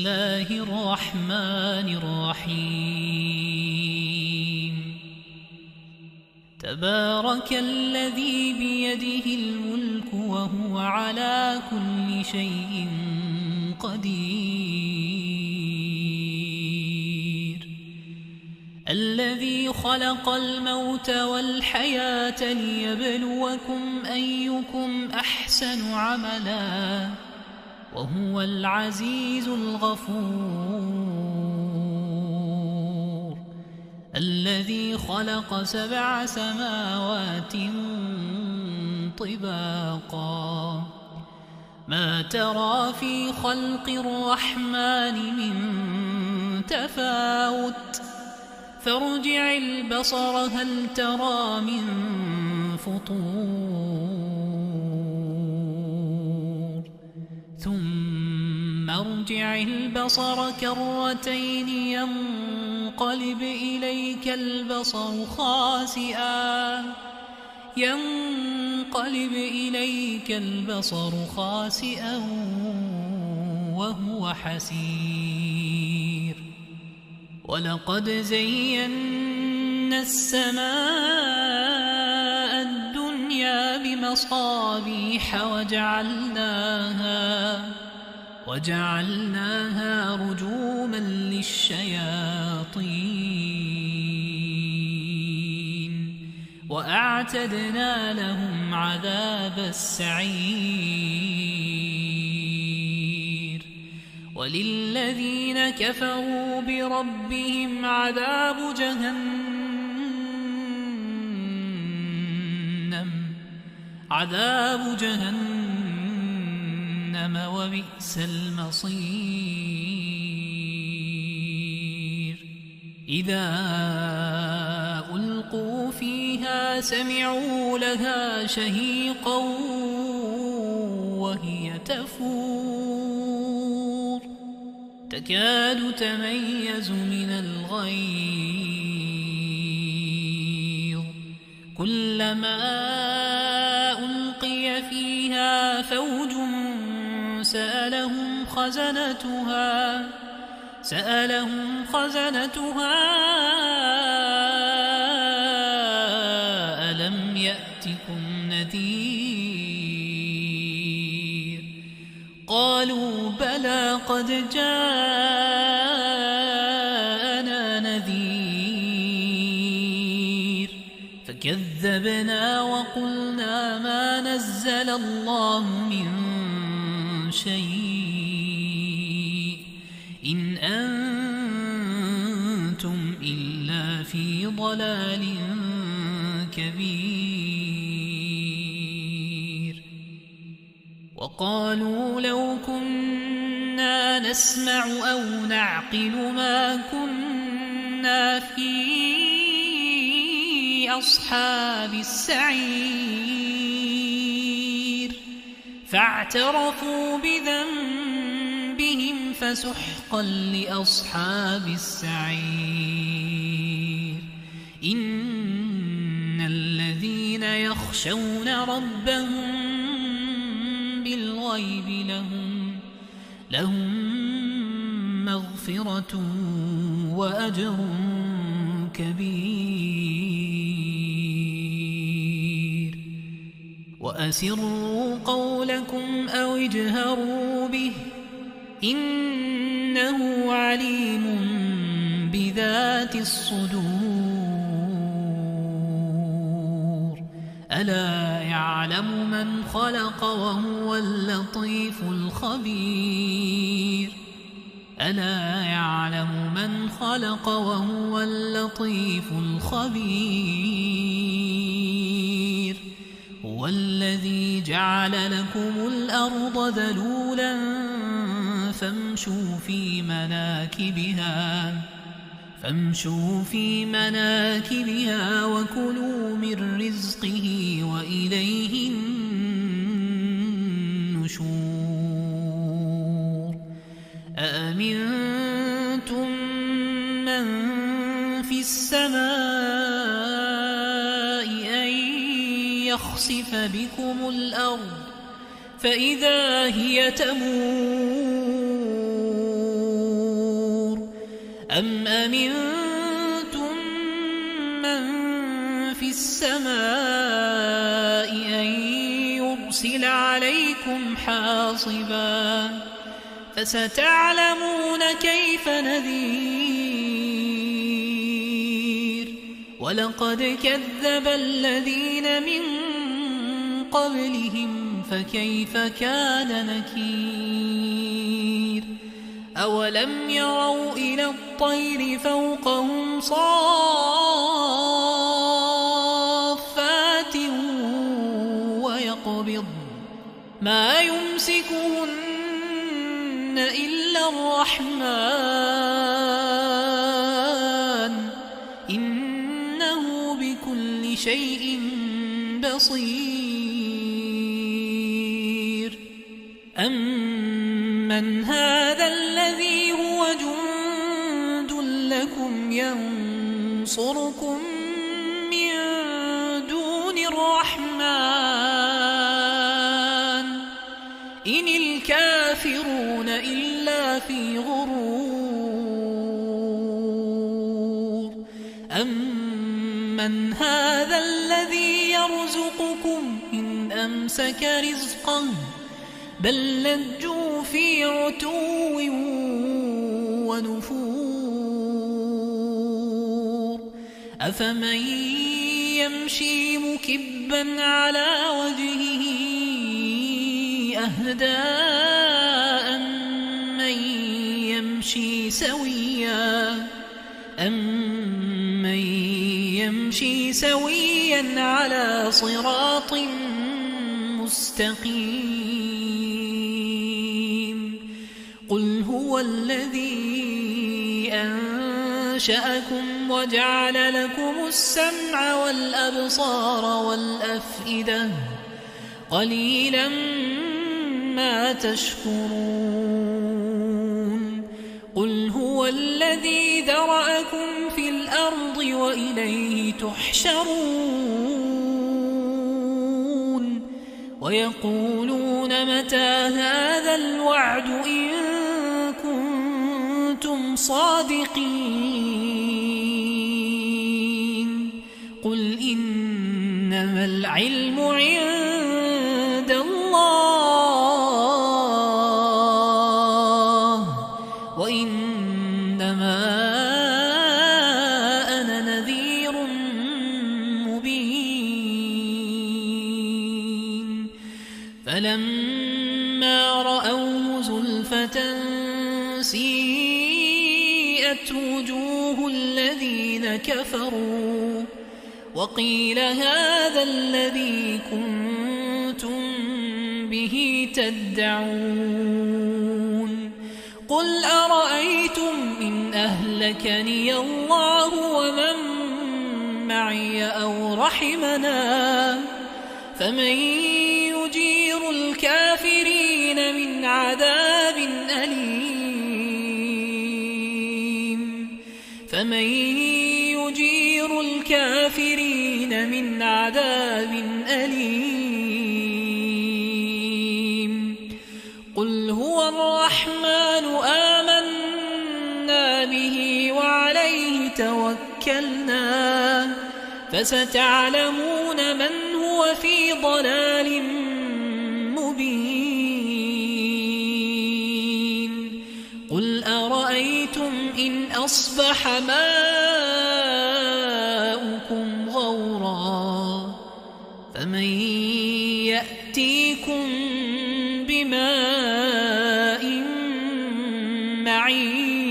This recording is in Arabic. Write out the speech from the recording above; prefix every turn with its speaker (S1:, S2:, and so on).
S1: الله الرحمن الرحيم تبارك الذي بيده الملك وهو على كل شيء قدير الذي خلق الموت والحياة ليبلوكم أيكم أحسن عملا وهو العزيز الغفور الذي خلق 7 سماوات طباقا ما ترى في خلق الرحمن من تفاوت فارجع البصر هل ترى من فطور ثم ارجع البصر كرتين ينقلب إليك البصر خاسئا وهو حسير ولقد زينا السماء الدنيا بمصابيح وجعلناها رجوما للشياطين وأعتدنا لهم عذاب وللذين كفروا بربهم عذاب جهنم وبئس المصير إذا ألقوا فيها سمعوا لها شهيقا وهي تفور تكاد تميز من الغيظ كلما ألقي فيها فوج سألهم خزنتها ألم يأتكم نذير قالوا بلى قد جاءنا نذير فكذبنا وقلنا ما نزل الله من شيء إن أنتم إلا في ضلال كبير وقالوا لو كنا نسمع أو نعقل ما كنا في أصحاب السعير فاعترفوا بذنبهم فسحقا لأصحاب السعير إن الذين يخشون ربهم بالغيب لهم مغفرة وأجر كبير وأسروا قولكم أو اجهروا به إنه عليم بذات الصدور ألا يعلم من خلق وهو اللطيف الخبير هو الذي جعل لكم الأرض ذلولا فامشوا في مناكبها وكلوا من رزقه وإليه النشور أأمنتم من في السماء أن يخسف بكم الأرض فإذا هي تمور أم أمنتم من في السماء أن يرسل عليكم حاصبا فستعلمون كيف نذير ولقد كذب الذين من قبلهم فكيف كان نكير أولم يروا إلى الطير فوقهم صافات ويقبض ما يمسكهن إلا الرحمن إنه بكل شيء بصير أمن هذا الذي هو جند لكم ينصركم من دون الرحمن إن الكافرون إلا في غرور أمن هذا الذي يرزقكم إن أمسك رزقه بل لجوا في عتو ونفور أفمن يمشي مكبا على وجهه أهدى أمن يمشي سويا على صراط مستقيم قل هو الذي أنشأكم وجعل لكم السمع والأبصار والأفئدة قليلا ما تشكرون قل هو الذي ذرأكم في الأرض وإليه تحشرون ويقولون متى هذا الوعد إن كنتم صادقين قل إنما العلم عند الله وإنما أنا نذير مبين فلما رأوه زلفة سيئت وجوه الذين كفروا وقيل هذا الذي كنتم به تدعون قل أرأيتم إن أهلكني الله ومن معي أو رحمنا فمن يجير الكافرين من عذاب أليم فمن يجير الكافرين من عذاب أليم قل هو الرحمن آمنا به وعليه توكلنا فستعلمون من هو في ضلال مبين قل أرأيتم إن أصبح ماؤكم غورا فمن يأتيكم بماء معين